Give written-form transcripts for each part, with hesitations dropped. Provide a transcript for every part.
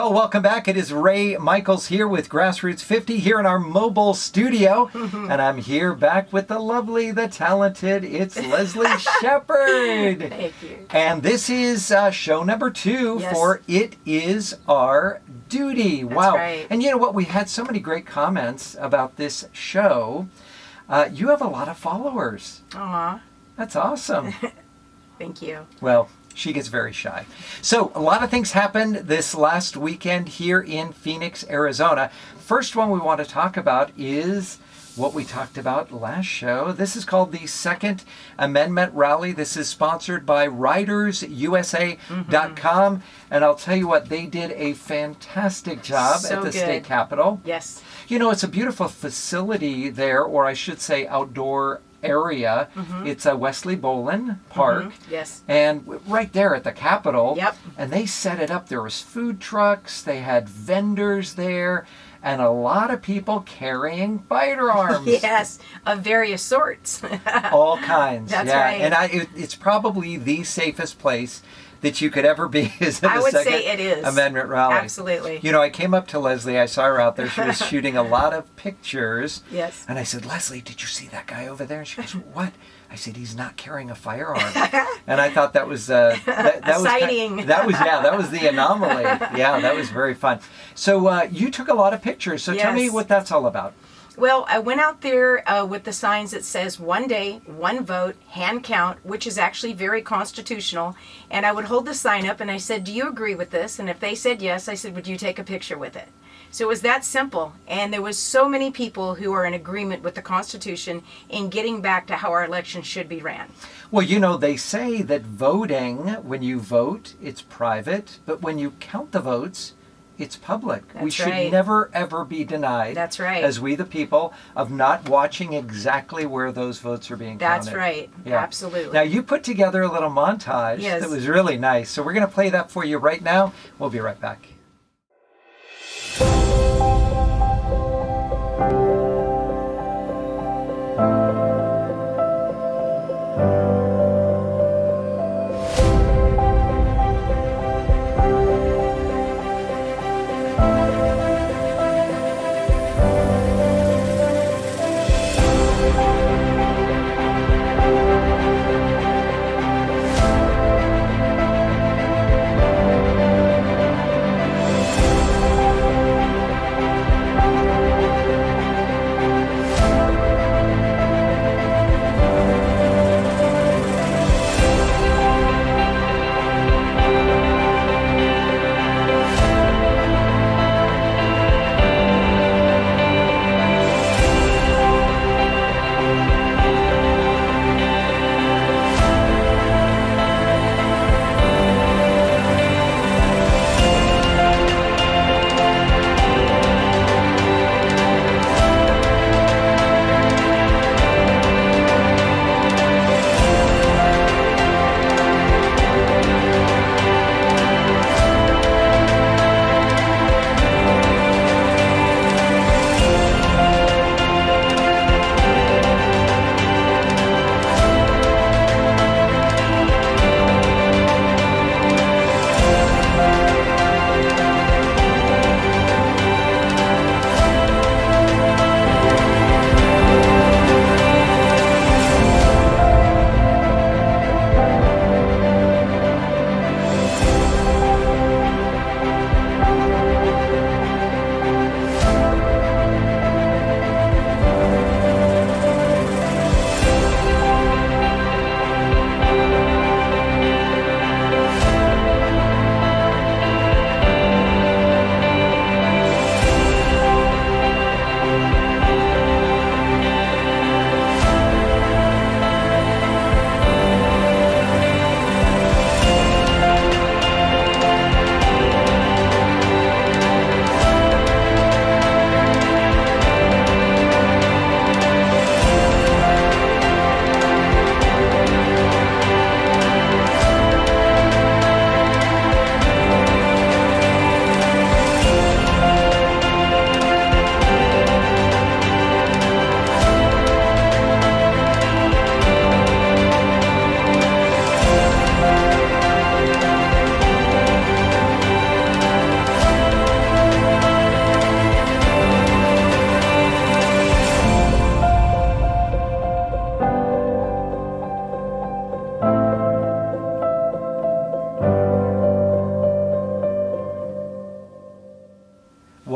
Well, welcome back. It is Ray Michaels here with Grassroots 50 here in our mobile studio. And I'm here back with the lovely, the talented, it's Lezley Shepard. Thank you. And this is show number 2 Yes. for It Is Our Duty. That's wow. right. And you know what? We had so many great comments about this show. You have a lot of followers. Aw, That's awesome. thank you. Well, she gets very shy. So a lot of things happened this last weekend here in Phoenix, Arizona. First one we want to talk about is what we talked about last show. This is called the Second Amendment Rally. This is sponsored by RidersUSA.com. And I'll tell you what, they did a fantastic job So at the good. state capitol. Yes. You know, it's a beautiful facility there, or I should say outdoor area. It's a Wesley Bolin Park. Yes. And right there at the Capitol. Yep. And they set it up. There was food trucks. They had vendors there. And a lot of people carrying firearms. Yes, of various sorts. All kinds. That's yeah. right. And it's probably the safest place that you could ever be is at I a would Second say it is. Amendment rally. Absolutely. You know, I came up to Lezley. I saw her out there. She was shooting a lot of pictures. Yes. And I said, Lezley, did you see that guy over there? And she goes, what? I said, he's not carrying a firearm. And I thought that was that was sighting. that was the anomaly. Yeah, that was very fun. So you took a lot of pictures. So tell me Yes. what that's all about. Well, I went out there with the signs that says 1 day, 1 vote, hand count, which is actually very constitutional. And I would hold the sign up and I said, do you agree with this? And if they said yes, I said, would you take a picture with it? So it was that simple. And there was so many people who are in agreement with the Constitution in getting back to how our elections should be ran. Well, you know, they say that voting, when you vote, it's private. But when you count the votes, it's public. We That's should right. never, ever be denied. That's right. As we the people of not watching exactly where those votes are being counted. That's right. Yeah. Absolutely. Now, you put together a little montage Yes. that was really nice. So we're going to play that for you right now. We'll be right back.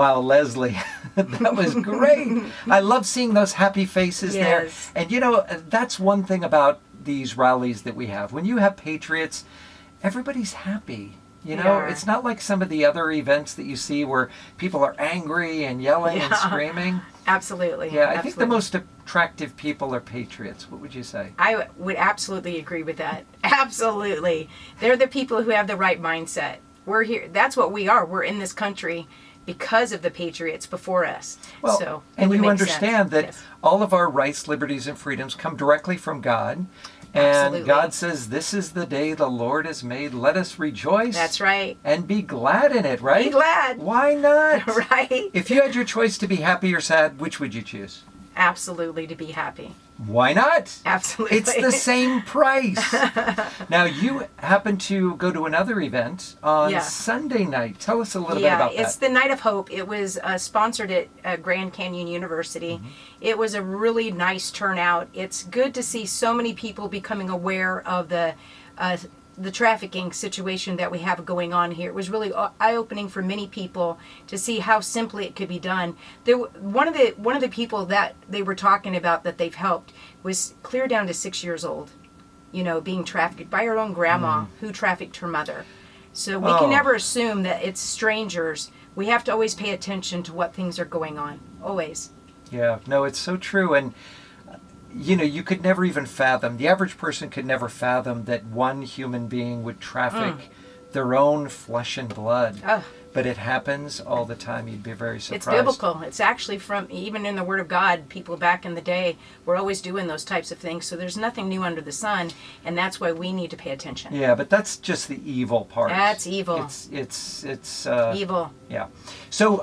wow, Lezley, that was great. I love seeing those happy faces there. Yes. And that's one thing about these rallies that we have. When you have patriots, everybody's happy. They are. It's not like some of the other events that you see where people are angry and yelling and screaming. Absolutely. Yeah, I absolutely. think the most attractive people are patriots. What would you say? I would absolutely agree with that. Absolutely. They're the people who have the right mindset. We're here. That's what we are. We're in this country because of the patriots before us. Well, so and would you make understand sense. that Yes. all of our rights, liberties, and freedoms come directly from God. And Absolutely. God says, this is the day the Lord has made. Let us rejoice. That's right. And be glad in it, right? Be glad. Why not? Right. If you had your choice to be happy or sad, which would you choose? Absolutely, to be happy. Why not? Absolutely. It's the same price. Now, you happen to go to another event on Yeah. Sunday night. Tell us a little bit about it's that. the Night of Hope. It was sponsored at Grand Canyon University. Mm-hmm. It was a really nice turnout. It's good to see so many people becoming aware of the trafficking situation that we have going on here. It was really eye-opening for many people to see how simply it could be done. One of the people that they were talking about that they've helped was clear down to 6 years old, being trafficked by her own grandma who trafficked her mother. So we can never assume that it's strangers. We have to always pay attention to what things are going on. Always. Yeah, no, it's so true. And you could never even fathom, the average person could never fathom that one human being would traffic their own flesh and blood. Oh. But it happens all the time. You'd be very surprised. It's biblical. It's actually from, even in the Word of God, people back in the day were always doing those types of things. So there's nothing new under the sun, and that's why we need to pay attention. Yeah, but that's just the evil part. That's evil. It's Evil. Yeah. So,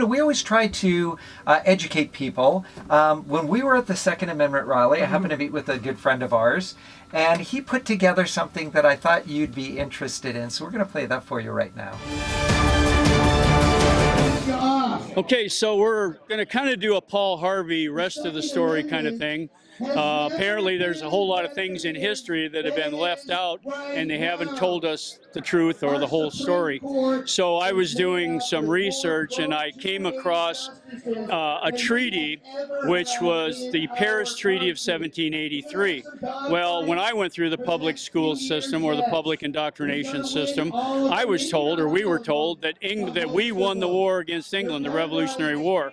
we always try to educate people. When we were at the Second Amendment rally, I happened to meet with a good friend of ours, and he put together something that I thought you'd be interested in. So we're going to play that for you right now. Okay, so we're going to kind of do a Paul Harvey rest of the story kind of thing. Apparently there's a whole lot of things in history that have been left out and they haven't told us the truth or the whole story. So I was doing some research and I came across a treaty which was the Paris Treaty of 1783. Well, when I went through the public school system or the public indoctrination system, I was told, or we were told, that we won the war against England, the Revolutionary War.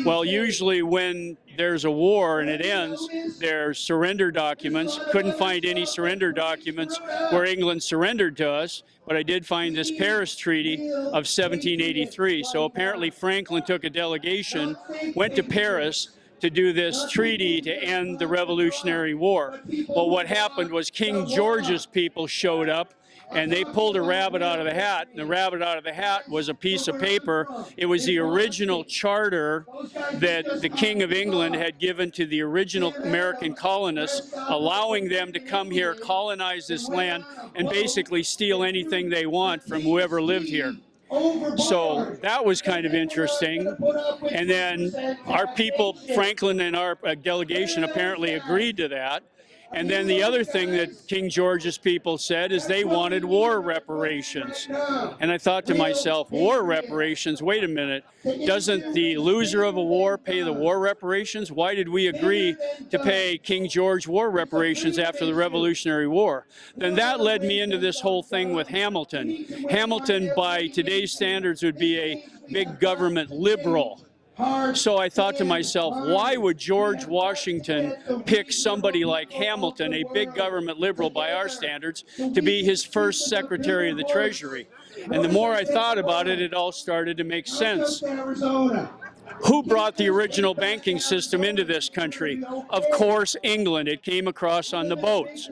Well, usually when there's a war and it ends, there's surrender documents. Couldn't find any surrender documents where England surrendered to us, but I did find this Paris Treaty of 1783. So apparently Franklin took a delegation, went to Paris to do this treaty to end the Revolutionary War. Well, what happened was King George's people showed up and they pulled a rabbit out of the hat. And the rabbit out of the hat was a piece of paper. It was the original charter that the King of England had given to the original American colonists, allowing them to come here, colonize this land, and basically steal anything they want from whoever lived here. So that was kind of interesting. And then our people, Franklin and our delegation, apparently agreed to that. And then the other thing that King George's people said is they wanted war reparations. And I thought to myself, war reparations? Wait a minute. Doesn't the loser of a war pay the war reparations? Why did we agree to pay King George war reparations after the Revolutionary War? Then that led me into this whole thing with Hamilton. Hamilton, by today's standards, would be a big government liberal. So I thought to myself, why would George Washington pick somebody like Hamilton, a big government liberal by our standards, to be his first Secretary of the Treasury? And the more I thought about it, it all started to make sense. Who brought the original banking system into this country? Of course, England. It came across on the boats.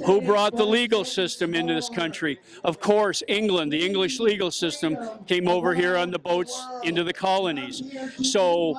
Who brought the legal system into this country? Of course, England. The English legal system came over here on the boats into the colonies. So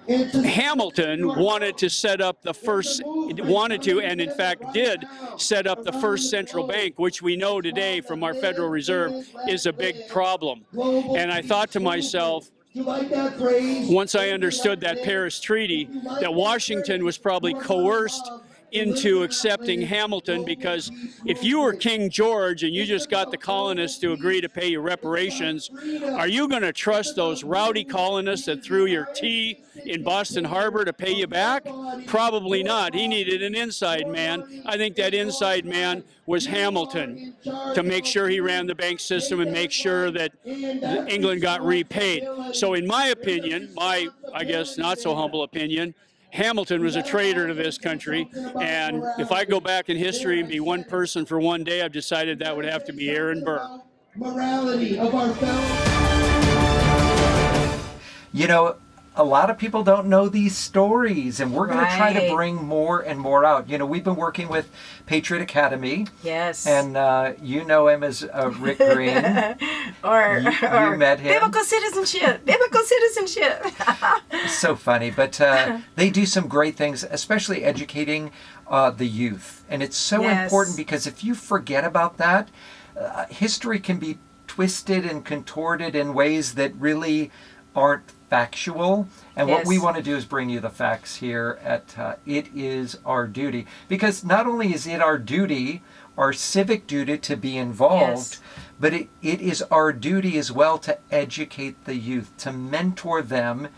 Hamilton wanted to set up the first, and in fact did, set up the first central bank, which we know today from our Federal Reserve is a big problem. And I thought to myself, once I understood that Paris Treaty, that Washington was probably coerced into accepting Hamilton, because if you were King George and you just got the colonists to agree to pay you reparations, are you going to trust those rowdy colonists that threw your tea in Boston Harbor to pay you back? Probably not. He needed an inside man. I think that inside man was Hamilton, to make sure he ran the bank system and make sure that England got repaid. So in my opinion, my, I guess, not so humble opinion, Hamilton was a traitor to this country, and if I go back in history and be one person for one day, I've decided that would have to be Aaron Burr. Morality of our fellow. You know, a lot of people don't know these stories, and we're going to try to Right. bring more and more out. You know, we've been working with Patriot Academy, Yes. and you know him as Rick Green. or You met him. Biblical citizenship. Biblical citizenship. So funny, but they do some great things, especially educating the youth. And it's so Yes. important, because if you forget about that, history can be twisted and contorted in ways that really aren't factual. And what we Yes. want to do is bring you the facts here at It Is Our Duty. Because not only is it our duty, our civic duty to be involved, Yes. but it is our duty as well to educate the youth, to mentor them,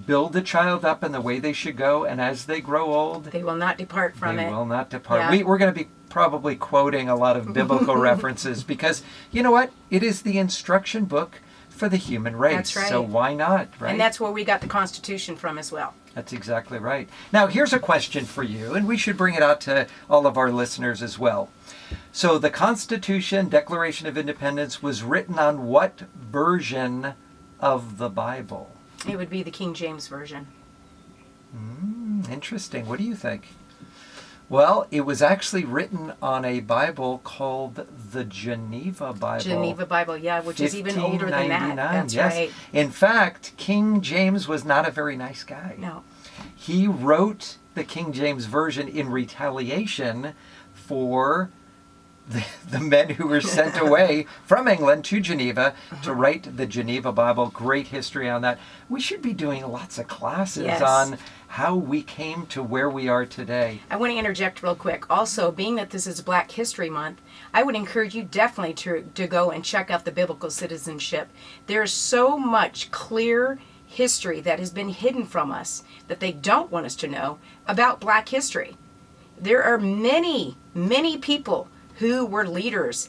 build the child up in the way they should go, and as they grow old, They will not depart from they it. will not depart. Yeah. We're going to be probably quoting a lot of biblical references, because you know what? It is the instruction book for the human race. That's right. So why not, right? And that's where we got the Constitution from as well. That's exactly right. Now, here's a question for you, and we should bring it out to all of our listeners as well. So the Constitution, Declaration of Independence, was written on what version of the Bible? It would be the King James Version. Interesting. What do you think? Well, it was actually written on a Bible called the Geneva Bible. Geneva Bible, yeah, which is even older than that. 1599, That's yes. right. In fact, King James was not a very nice guy. No. He wrote the King James Version in retaliation for the men who were sent away from England to Geneva to write the Geneva Bible. Great history on that. We should be doing lots of classes Yes. on how we came to where we are today. I want to interject real quick. Also, being that this is Black History Month, I would encourage you definitely to go and check out the biblical citizenship. There's so much clear history that has been hidden from us that they don't want us to know about Black history. There are many, many people who were leaders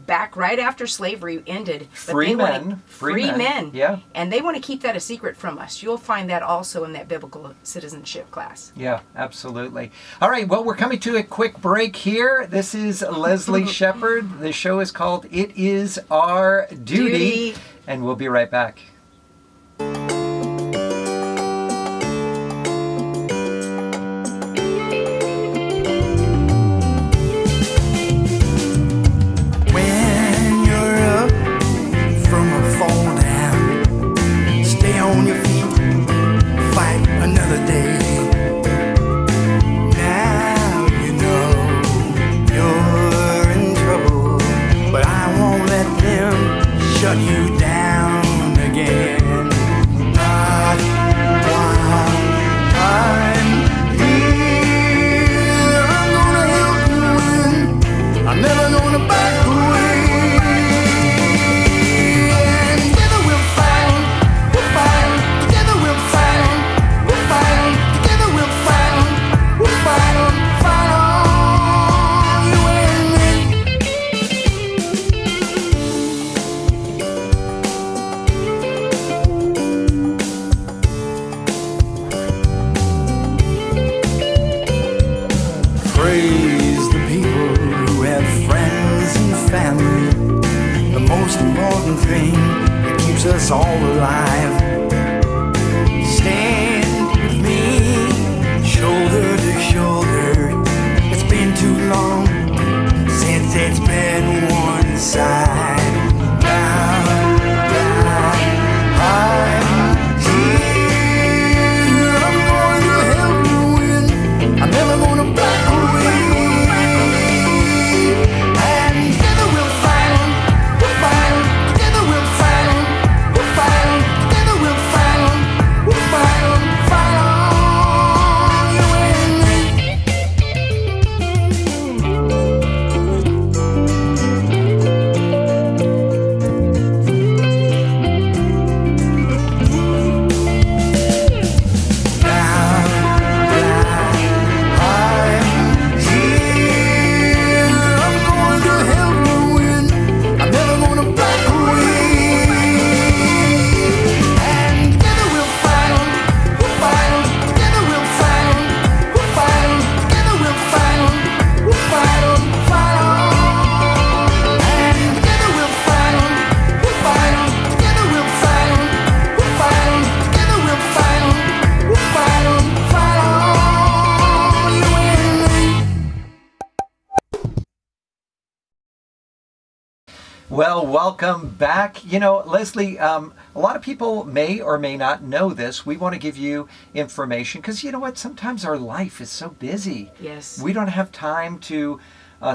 back right after slavery ended. Free men. Free men. Yeah. And they want to keep that a secret from us. You'll find that also in that biblical citizenship class. Yeah, absolutely. All right, well, we're coming to a quick break here. This is Lezley Shepard. The show is called It Is Our Duty. And we'll be right back. When you're up from a fall down, stay on your feet, fight another day. Now you know you're in trouble, but I won't let them shut you down again. Not while I'm here. I'm gonna help you win. I'm never gonna back away. And together we'll fight, together we'll fight, together we'll fight on, you and me. Praise the people who have friends and family. The most important thing that keeps us all alive. Stand with me, shoulder to shoulder. It's been too long since it's been one side. Now, I'm here. I'm going to help you win. I'm never gonna back away. And together we'll fight on, together we'll fight on, together we'll fight on, you and me. Well, welcome back. You know, Lezley, a lot of people may or may not know this. We want to give you information because you know what? Sometimes our life is so busy. Yes. We don't have time to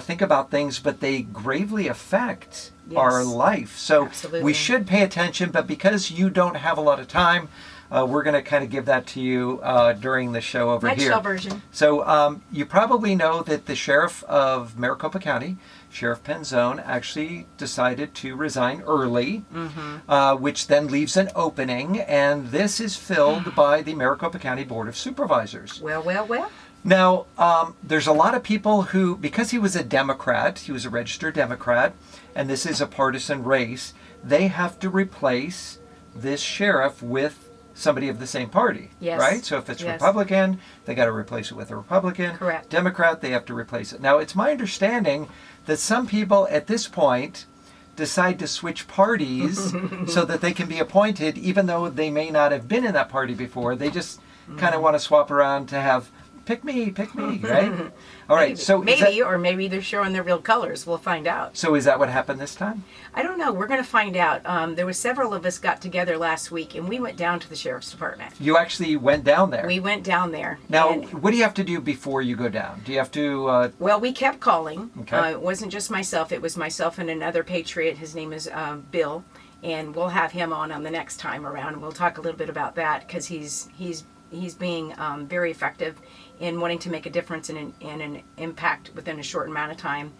think about things, but they gravely affect our life. So Absolutely. we should pay attention, but because you don't have a lot of time, we're going to kind of give that to you during the show over here. Nutshell version. So you probably know that the sheriff of Maricopa County, Sheriff Penzone, actually decided to resign early, which then leaves an opening, and this is filled by the Maricopa County Board of Supervisors. Well. Now, there's a lot of people who, because he was a Democrat, he was a registered Democrat, and this is a partisan race, they have to replace this sheriff with somebody of the same party, Yes. right? So if it's Yes. Republican, they got to replace it with a Republican. Correct. Democrat, they have to replace it. Now, it's my understanding that some people at this point decide to switch parties so that they can be appointed, even though they may not have been in that party before. They just kind of want to swap around to have pick me, right? All right. So maybe they're showing their real colors. We'll find out. So is that what happened this time? I don't know. We're going to find out. There were several of us got together last week, and we went down to the sheriff's department. You actually went down there. We went down there. Now, and, what do you have to do before you go down? Do you have to? well, we kept calling. Okay. It wasn't just myself. It was myself and another patriot. His name is Bill, and we'll have him on the next time around. We'll talk a little bit about that because he's being very effective in wanting to make a difference and an impact within a short amount of time.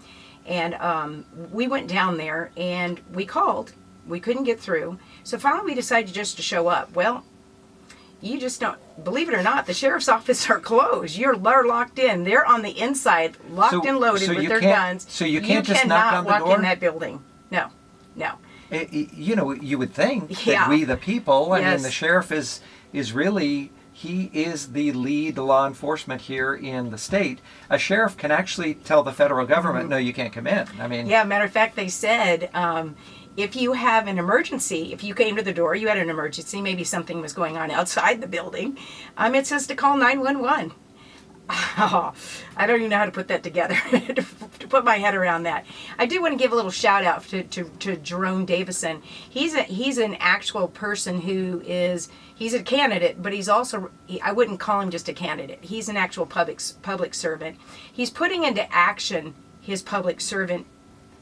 And we went down there and we called. We couldn't get through. So finally we decided just to show up. Well, you just don't, believe it or not, the sheriff's office are closed. They're locked in. They're on the inside, locked and loaded with their guns. So you can't just knock on the door? You cannot walk in that building. No. You know, you would think that Yeah. we, the people, I mean, Yes. the sheriff is really, he is the lead law enforcement here in the state. A sheriff can actually tell the federal government, no, you can't come in. I mean, Yeah, matter of fact, they said if you have an emergency, if you came to the door, you had an emergency, maybe something was going on outside the building, it says to call 911. Oh, I don't even know how to put that together, to put my head around that. I do want to give a little shout out to Jerome Davison. He's an actual person who he's a candidate, but he's also, I wouldn't call him just a candidate. He's an actual public servant. He's putting into action his public servant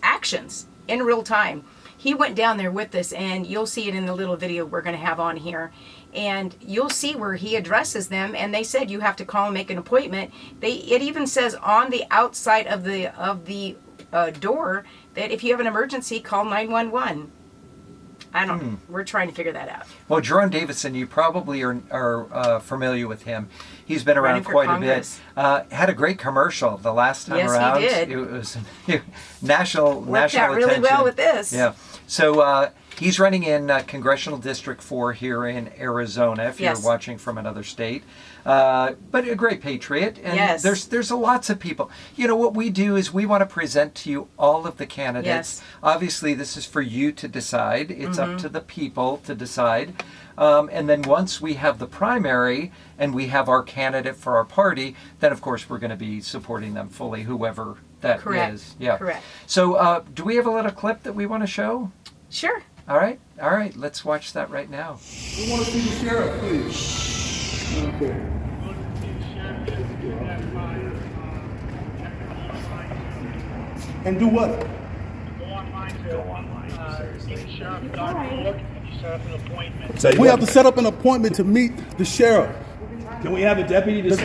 actions in real time. He went down there with us, and you'll see it in the little video we're going to have on here. And you'll see where he addresses them, and they said you have to call and make an appointment. It even says on the outside of the door that if you have an emergency, call 911. We're trying to figure that out. well, Jerome Davison, you probably are familiar with him. He's been around Running for quite Congress. a bit. Had a great commercial the last time Yes, he around. did. It was national Worked out really attention. well with this. Yeah. So he's running in Congressional District 4 here in Arizona, if Yes. you're watching from another state. But a great patriot. And Yes. there's lots of people. You know, what we do is we want to present to you all of the candidates. Yes. Obviously, this is for you to decide. It's up to the people to decide. And then once we have the primary and we have our candidate for our party, then of course we're going to be supporting them fully, whoever that is. Correct. Yeah. Correct. So do we have a little clip that we want to show? Sure. All right. Let's watch that right now. We want to see the sheriff, please. Okay. And do what? We have to set up an appointment to meet the sheriff. Can we have a deputy to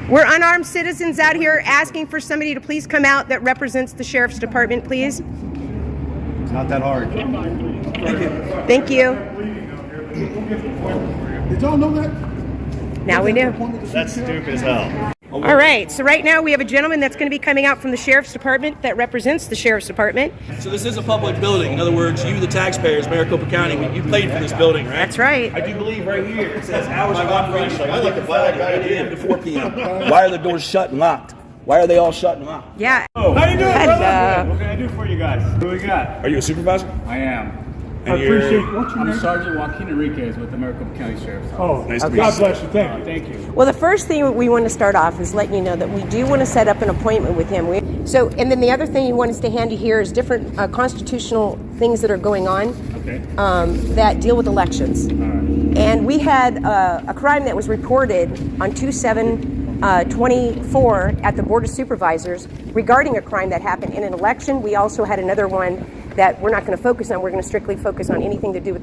We're unarmed citizens out here asking for somebody to please come out that represents the sheriff's department, please. It's not that hard. Thank you. Did y'all know that? Now we do. That's stupid as hell. All right, so right now we have a gentleman that's going to be coming out from the sheriff's department that represents the sheriff's department. So this is a public building. In other words, you, the taxpayers, Maricopa County, you paid for this building, right? That's right. I do believe right here it says hours of operation. I like to buy that guy 8 a.m. to 4 p.m. Why are the doors shut and locked? Why are they all shut and locked? Yeah. How you doing, Hello. brother? What can I do for you guys? What do we got? Are you a supervisor? I am. I appreciate. What's your I'm name? Sergeant Joaquin Enriquez with the Maricopa County Sheriff's Oh, Office. Nice to meet God you. bless you. Thank you. Thank you. Well, the first thing we want to start off is letting you know that we do want to set up an appointment with him. And then the other thing you want us to hand you here is different constitutional things that are going on Okay. that deal with elections. All right. And we had a crime that was reported on 2/7/24 at the Board of Supervisors regarding a crime that happened in an election. We also had another one that we're not going to focus on. We're going to strictly focus on anything to do with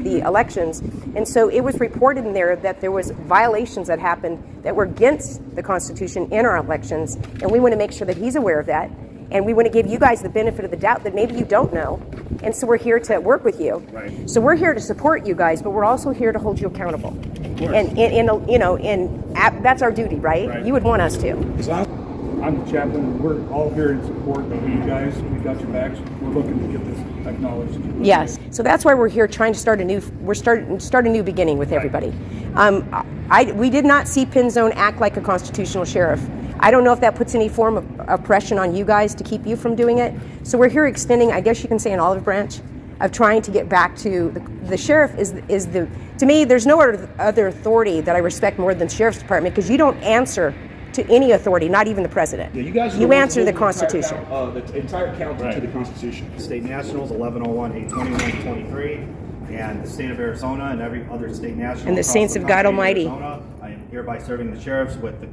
the elections. And so it was reported in there that there was violations that happened that were against the Constitution in our elections, and we want to make sure that he's aware of that. And we want to give you guys the benefit of the doubt that maybe you don't know. And so we're here to work with you. Right. So we're here to support you guys, but we're also here to hold you accountable. Of course. And that's our duty, right? Right. You would want us to. I'm the chaplain. We're all here in support of you guys. We got your backs. We're looking to get this acknowledged. Yes. So that's why we're here trying to start a new beginning with everybody. We did not see Pinzone act like a constitutional sheriff. I don't know if that puts any form of oppression on you guys to keep you from doing it. So we're here extending, I guess you can say, an olive branch of trying to get back to the sheriff to me, there's no other authority that I respect more than the sheriff's department, because you don't answer to any authority, not even the president. Yeah, you guys are you the ones answer the holding Constitution. The entire county Right. to the Constitution. State Nationals 1101-821-23, and the state of Arizona and every other state national. And the across saints of God country, Almighty. Arizona. I am hereby serving the sheriffs with the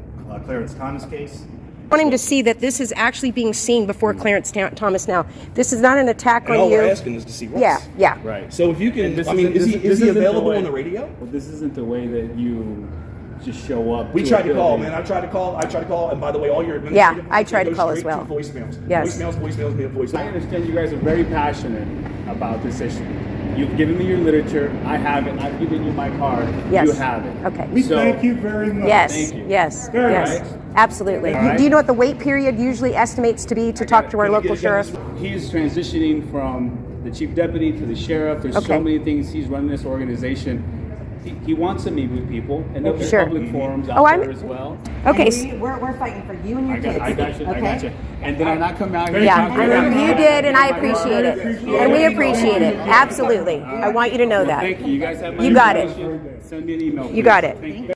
Clarence Thomas case. I want him to see that this is actually being seen before Clarence Thomas now. This is not an attack And on all you. we're asking is to see Russ. Yeah. Right. So if you can, And this I mean, isn't- is this he isn't the available way- on the radio? Well, this isn't the way that you just show up. We to tried a to call, building. man. I tried to call, and by the way, all your Yeah, administrative I tried to goes call as straight well. to voicemails. Yes. Voicemails. I understand you guys are very passionate about this issue. You've given me your literature. I have it. I've given you my card. Yes. You have it. Okay. We So- thank you very much. Yes. Thank you. Yes. Very Yes. nice. Absolutely. All right. Do you know what the wait period usually estimates to be to talk to our Can we local get again sheriff? He is transitioning from the chief deputy to the sheriff. There's Okay. so many things. He's running this organization. He wants to meet with people, and there'll be Sure. public forums out Oh, I'm- there as well. Okay. We're fighting for you and your kids. I got you. Okay? I got you. And then I not come out here. Yeah, talking about I mean, you did, and I appreciate it. And we appreciate it. Absolutely. I want you to know that. Thank you. You guys have my You got it. information. Send me an email. You please. got it. Thank you.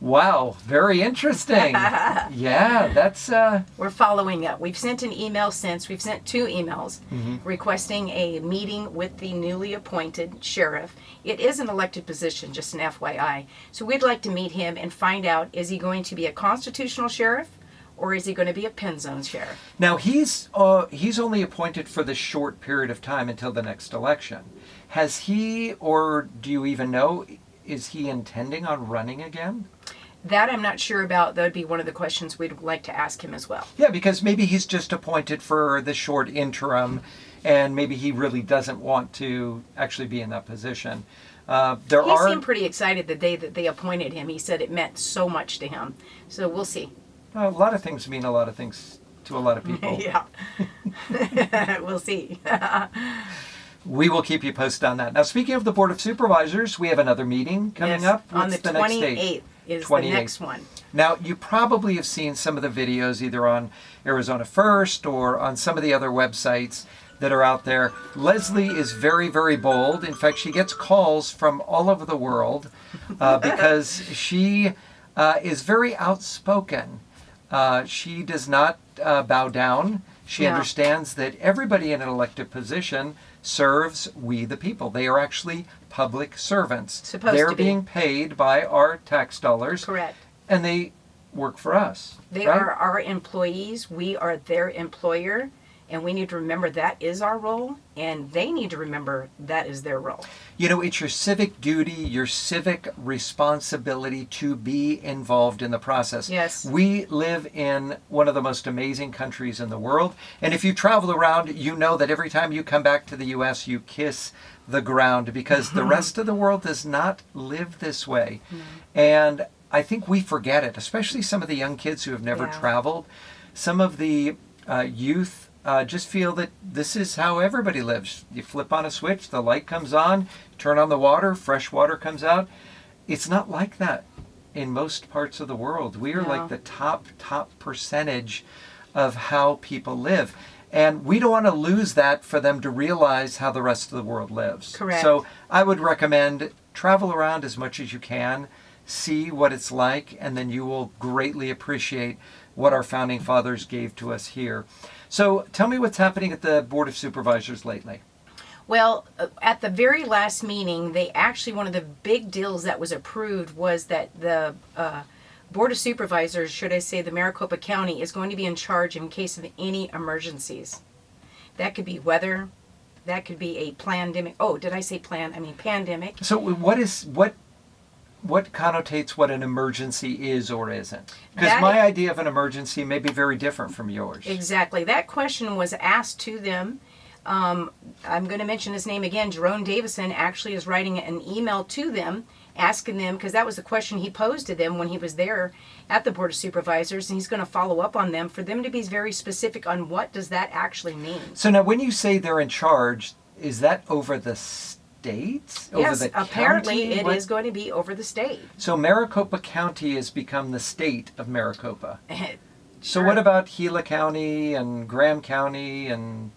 Wow, very interesting. Yeah, that's We're following up. We've sent an email since. We've sent 2 emails requesting a meeting with the newly appointed sheriff. It is an elected position, just an FYI. So we'd like to meet him and find out, is he going to be a constitutional sheriff or is he going to be a pen zone sheriff? now he's only appointed for the short period of time until the next election. Has he, or do you even know, is he intending on running again? That I'm not sure about. That would be one of the questions we'd like to ask him as well. Yeah, because maybe he's just appointed for the short interim, and maybe he really doesn't want to actually be in that position. He seemed pretty excited the day that they appointed him. He said it meant so much to him. So we'll see. a lot of things mean a lot of things to a lot of people. Yeah. We'll see. We will keep you posted on that. Now, speaking of the Board of Supervisors, we have another meeting coming Yes, up. on What's the next date? 28th is 28th. the next one. Now, you probably have seen some of the videos either on Arizona First or on some of the other websites that are out there. Lezley is very, very bold. In fact, she gets calls from all over the world because she is very outspoken. She does not bow down. She Yeah. understands that everybody in an elected position serves we the people. They are actually public servants. Supposed They're to be. being paid by our tax dollars. Correct. And they work for us. They right? are our employees. We are their employer. And we need to remember that is our role. And they need to remember that is their role. You know, it's your civic duty, your civic responsibility to be involved in the process. Yes. We live in one of the most amazing countries in the world. And if you travel around, you know that every time you come back to the U.S., you kiss the ground because the rest of the world does not live this way. And I think we forget it, especially some of the young kids who have never Yeah. traveled. Some of the youth just feel that this is how everybody lives. You flip on a switch, the light comes on, turn on the water, fresh water comes out. It's not like that in most parts of the world. We are No. like the top percentage of how people live. And we don't want to lose that for them to realize how the rest of the world lives. Correct. So I would recommend travel around as much as you can, see what it's like, and then you will greatly appreciate what our founding fathers gave to us here. So tell me what's happening at the Board of Supervisors lately. Well, at the very last meeting, they actually, one of the big deals that was approved was that the Board of Supervisors, should I say the Maricopa County, is going to be in charge in case of any emergencies. That could be weather, that could be a pandemic. Oh, did I say pandemic? So what connotates what an emergency is or isn't? Because my idea of an emergency may be very different from yours. Exactly. That question was asked to them. I'm going to mention his name again. Jerome Davison actually is writing an email to them, asking them, because that was the question he posed to them when he was there at the Board of Supervisors, and he's going to follow up on them for them to be very specific on what does that actually mean. So now when you say they're in charge, is that over the state? Over Yes, the apparently county? it is going to be over the state. So Maricopa County has become the state of Maricopa. So Sure. what about Gila County and Graham County and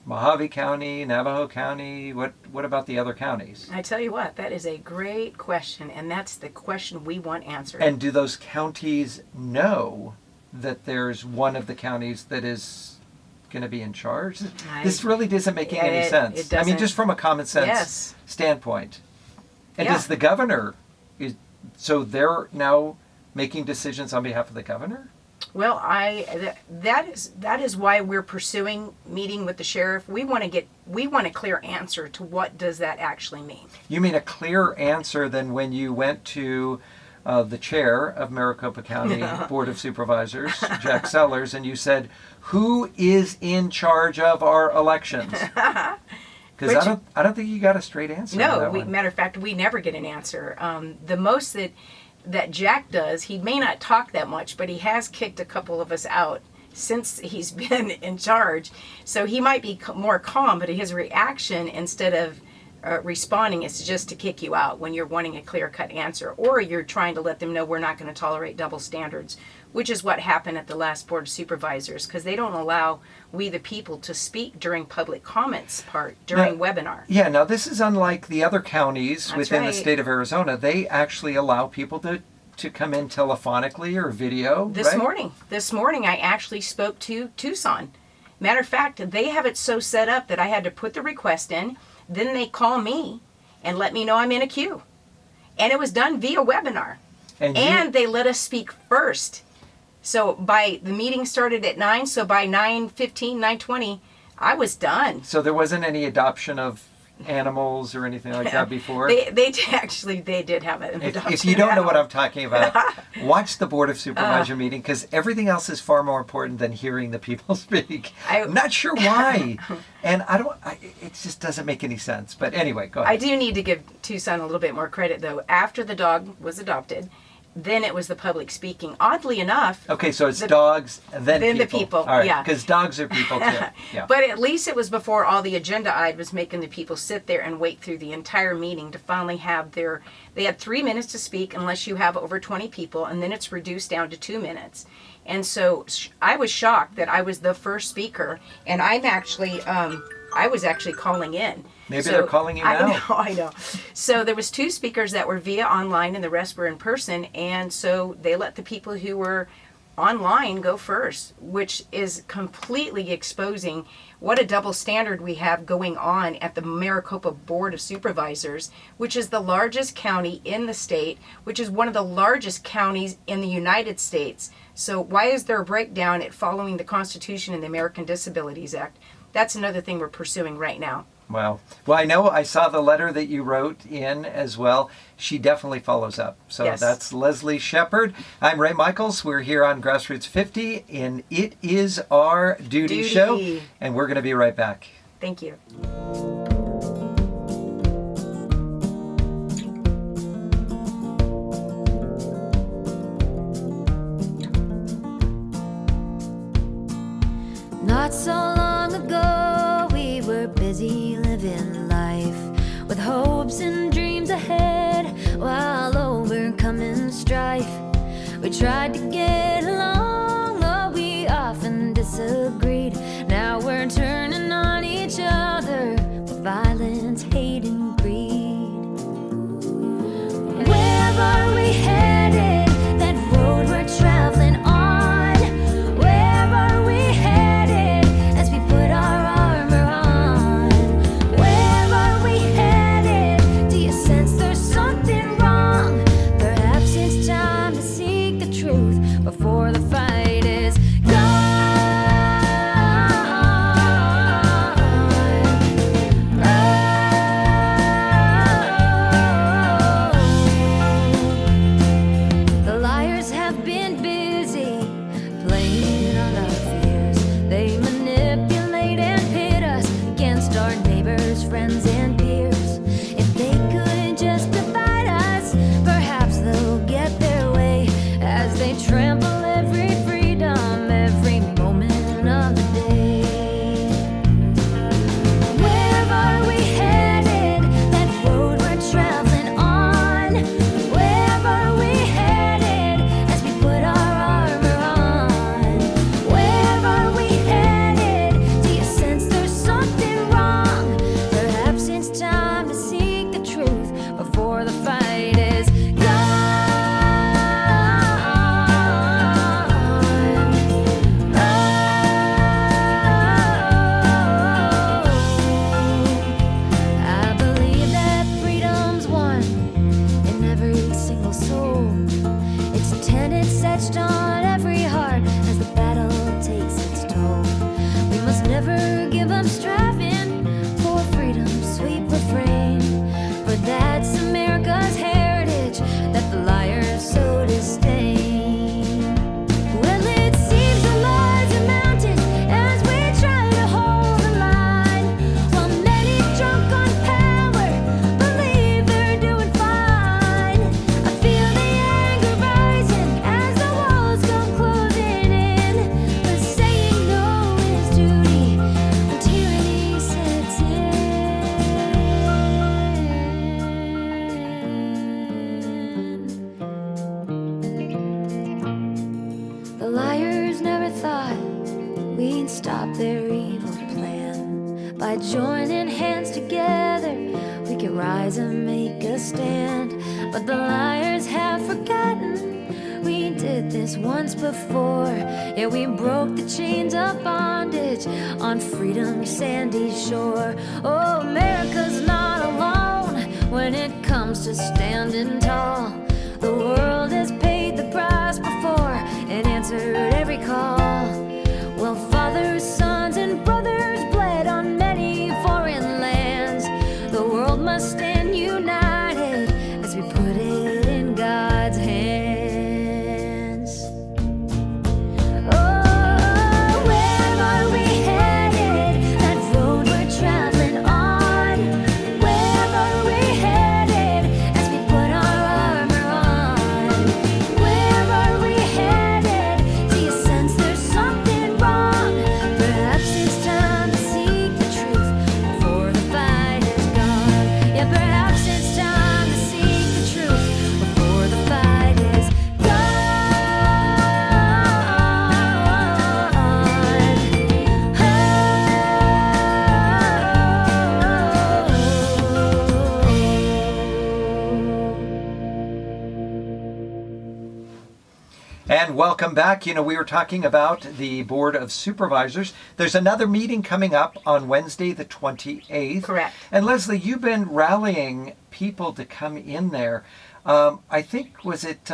Mojave County, Navajo County? What about the other counties? I tell you what, that is a great question, and that's the question we want answered. And do those counties know that there's one of the counties that is going to be in charge? This really doesn't make any sense. It doesn't. I mean, just from a common sense standpoint. And Yeah. does the governor, so they're now making decisions on behalf of the governor? Well, that is why we're pursuing meeting with the sheriff. We want a clear answer to what does that actually mean. You mean a clearer answer than when you went to the chair of Maricopa County Board of Supervisors, Jack Sellers, and you said, "Who is in charge of our elections?" Because I don't think you got a straight answer. No, matter of fact, we never get an answer. The most that Jack does, he may not talk that much, but he has kicked a couple of us out since he's been in charge. So he might be more calm, but his reaction, instead of responding, is just to kick you out when you're wanting a clear-cut answer, or you're trying to let them know we're not going to tolerate double standards, which is what happened at the last Board of Supervisors, because they don't allow we the people to speak during public comments during webinar. Yeah, now this is unlike the other counties That's within the right. state of Arizona. They actually allow people to come in telephonically or video, This right? morning I actually spoke to Tucson. Matter of fact, they have it so set up that I had to put the request in, then they call me and let me know I'm in a queue. And it was done via webinar. And they let us speak first. So the meeting started at 9, so by 9:15, 9:20, I was done. So there wasn't any adoption of animals or anything like that before? They did have an adoption. If you don't know what I'm talking about, watch the Board of Supervisor meeting, because everything else is far more important than hearing the people speak. I'm not sure why. And it just doesn't make any sense. But anyway, go ahead. I do need to give Tucson a little bit more credit, though. After the dog was adopted, then it was the public speaking. Oddly enough. Okay, so it's dogs and then people. the people, All right, yeah. because dogs are people too. Yeah. But at least it was before all the agenda I was making the people sit there and wait through the entire meeting to finally have they had 3 minutes to speak unless you have over 20 people, and then it's reduced down to 2 minutes. And so I was shocked that I was the first speaker, and I was actually calling in. Maybe they're calling you now. I know. So there was 2 speakers that were via online and the rest were in person. And so they let the people who were online go first, which is completely exposing what a double standard we have going on at the Maricopa Board of Supervisors, which is the largest county in the state, which is one of the largest counties in the United States. So why is there a breakdown at following the Constitution and the American Disabilities Act? That's another thing we're pursuing right now. Well, I saw the letter that you wrote in as well. She definitely follows up. So Yes. That's Lezley Shepard. I'm Ray Michaels. We're here on Grassroots 50 in It Is Our Duty Show. And we're going to be right back. Thank you. Not so long ago, we were busy living life with hopes and dreams ahead while overcoming strife. We tried to get along, though we often disagreed. never give up striving for freedom's sweet refrain. For that's America's heritage that the liars so disdain. Well, it seems the lies are mounted as we try to hold the line, while many drunk on power believe they're doing fine. I feel the anger rising as the walls come closing in, but saying no is duty when tyranny sets in. The liars never thought we'd stop their evil plan. By joining hands together, we can rise and make a stand. But the liars have forgotten we did this once before. Yeah, we broke the chains of bondage on freedom's sandy shore. Oh, America's not alone when it comes to standing tall. The world has paid the price before and answered every call. Well, fathers, sons, and brothers bled on many foreign lands. The world must stand united as we put it in God's hands. Oh, where are we headed? That road we're traveling on. Where are we headed as we put our armor on? Where are we headed? Do you sense there's something wrong? Perhaps it's time to seek the truth before the fight is gone. Yeah, perhaps it's time to seek the truth before the fight is And welcome back. You know, we were talking about the Board of Supervisors. There's another meeting coming up on Wednesday, the 28th. Correct. And Leslie, you've been rallying people to come in there. I think, was it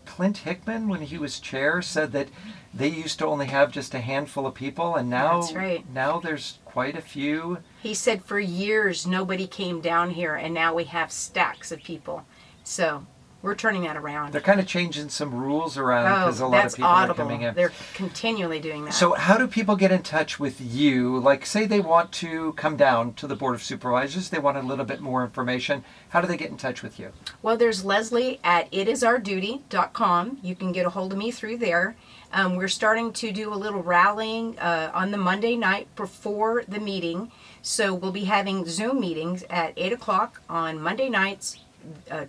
Clint Hickman, when he was chair, said that they used to only have just a handful of people, and now, That's right. now there's quite a few. He said for years nobody came down here, and now we have stacks of people. So we're turning that around. They're kind of changing some rules around because a lot that's of people audible. are coming in. They're continually doing that. So how do people get in touch with you? Like, say they want to come down to the Board of Supervisors, they want a little bit more information. How do they get in touch with you? Well, there's Lezley at itisourduty.com. You can get a hold of me through there. We're starting to do a little rallying on the Monday night before the meeting. So we'll be having Zoom meetings at 8 o'clock on Monday nights,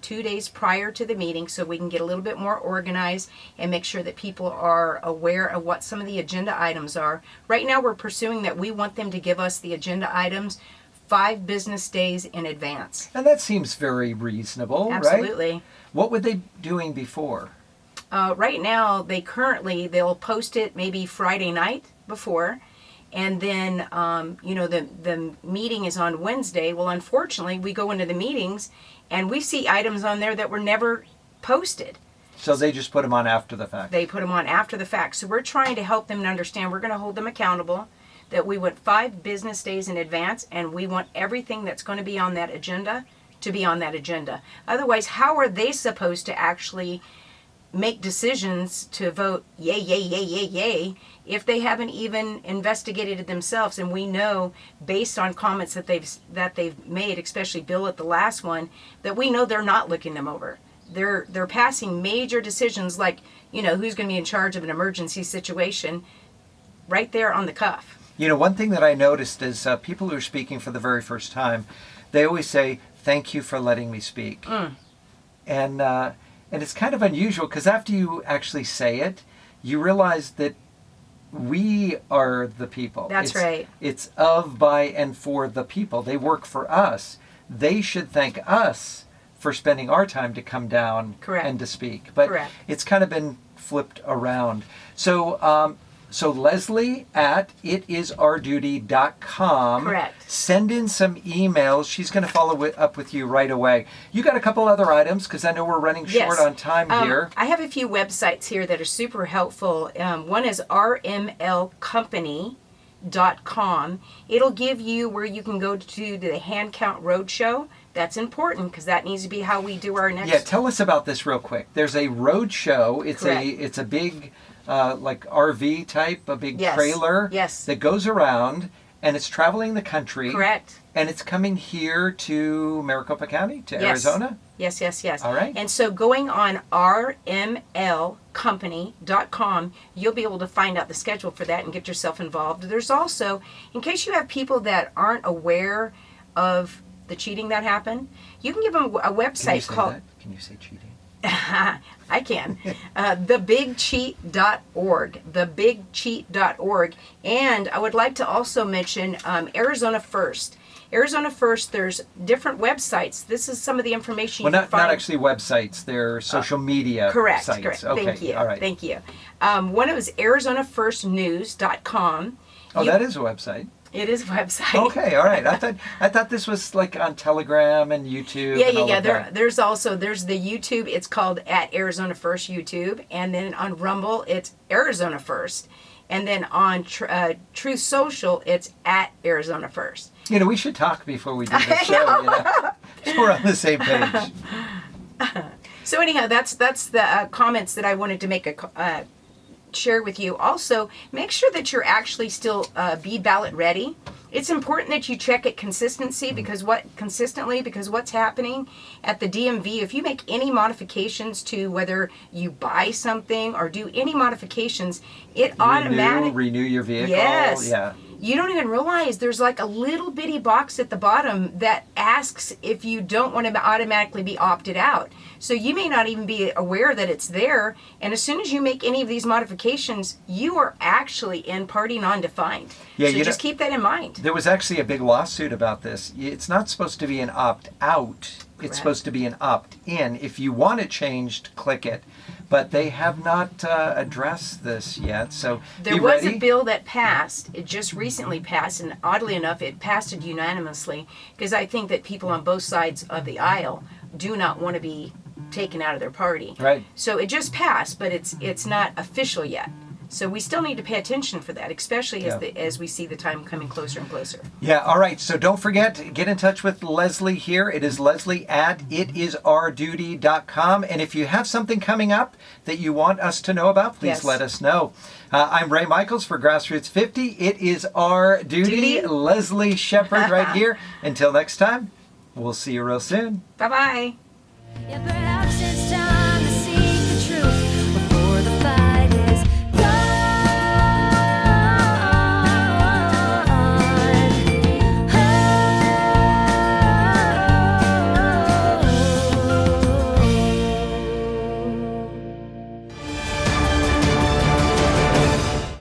2 days prior to the meeting, so we can get a little bit more organized and make sure that people are aware of what some of the agenda items are. Right now we're pursuing that we want them to give us the agenda items 5 business days in advance. And that seems very reasonable, right? Absolutely. What were they doing before? Right now, they'll post it maybe Friday night before, and then, the meeting is on Wednesday. Well, unfortunately, we go into the meetings, and we see items on there that were never posted. So they just put them on after the fact. They put them on after the fact. So we're trying to help them to understand we're going to hold them accountable, that we want 5 business days in advance, and we want everything that's going to be on that agenda to be on that agenda. Otherwise, how are they supposed to actually make decisions to vote yay, yay, yay, yay, yay, if they haven't even investigated it themselves? And we know, based on comments that they've made, especially Bill at the last one, that we know they're not looking them over. They're passing major decisions like, who's going to be in charge of an emergency situation, right there on the cuff. One thing that I noticed is people who are speaking for the very first time, they always say, "Thank you for letting me speak." And it's kind of unusual because after you actually say it, you realize that we are the people. That's right. It's of, by, and for the people. They work for us. They should thank us for spending our time to come down Correct. and to speak. But Correct. It's kind of been flipped around. So Lezley at itisourduty.com. Correct. Send in some emails. She's going to follow up with you right away. You got a couple other items because I know we're running short on time here. I have a few websites here that are super helpful. One is rmlcompany.com. handcount.com. It'll give you where you can go to the Hand Count Roadshow. That's important because that needs to be how we do our next. Yeah, tell us about this real quick. There's a road show. It's Correct. it's a big like RV type, a big Yes. trailer Yes. that goes around, and it's traveling the country. Correct. And it's coming here to Maricopa County, to Yes. Arizona. Yes, yes, yes. All right. And so going on rmlcompany.com, you'll be able to find out the schedule for that and get yourself involved. There's also, in case you have people that aren't aware of the cheating that happened, you can give them a Can you website say called... that? Can you say cheating? I can. Thebigcheat.org. Thebigcheat.org. And I would like to also mention Arizona First. Arizona First, there's different websites. This is some of the information Well, you can not find. actually websites. They're social media Correct, sites. correct. Okay, Thank you. all right. Thank you. One of is ArizonaFirstNews.com. Oh, that is a website. It is a website. Okay, all right. I thought this was like on Telegram and YouTube. Yeah, and all yeah, yeah. of that. There's the YouTube. It's called at Arizona First YouTube, and then on Rumble it's Arizona First, and then on Truth Social it's at Arizona First. You know, we should talk before we do the show. You know? So we're on the same page. So anyhow, that's the comments that I wanted to make share with you. Also, make sure that you're actually still be ballot ready. It's important that you check it consistently because what's happening at the DMV, if you make any modifications to whether you buy something or do any modifications, it automatically renew your vehicle. Yes. Yeah. You don't even realize there's like a little bitty box at the bottom that asks if you don't want to automatically be opted out. So you may not even be aware that it's there. And as soon as you make any of these modifications, you are actually in party non-defined. Yeah, so just keep that in mind. There was actually a big lawsuit about this. It's not supposed to be an opt-out. It's supposed to be an opt-in. If you want it changed, click it. But they have not addressed this yet. So There was a bill that passed. It just recently passed, and oddly enough, it passed it unanimously because I think that people on both sides of the aisle do not want to be taken out of their party. Right. So it just passed, but it's not official yet. So we still need to pay attention for that, especially as we see the time coming closer and closer. Yeah, all right. So don't forget, get in touch with Lezley here. It is Lezley at itisourduty.com. And if you have something coming up that you want us to know about, please let us know. I'm Ray Michaels for Grassroots 50. It is our duty. Lezley Shepherd right here. Until next time, we'll see you real soon. Bye-bye. Yeah,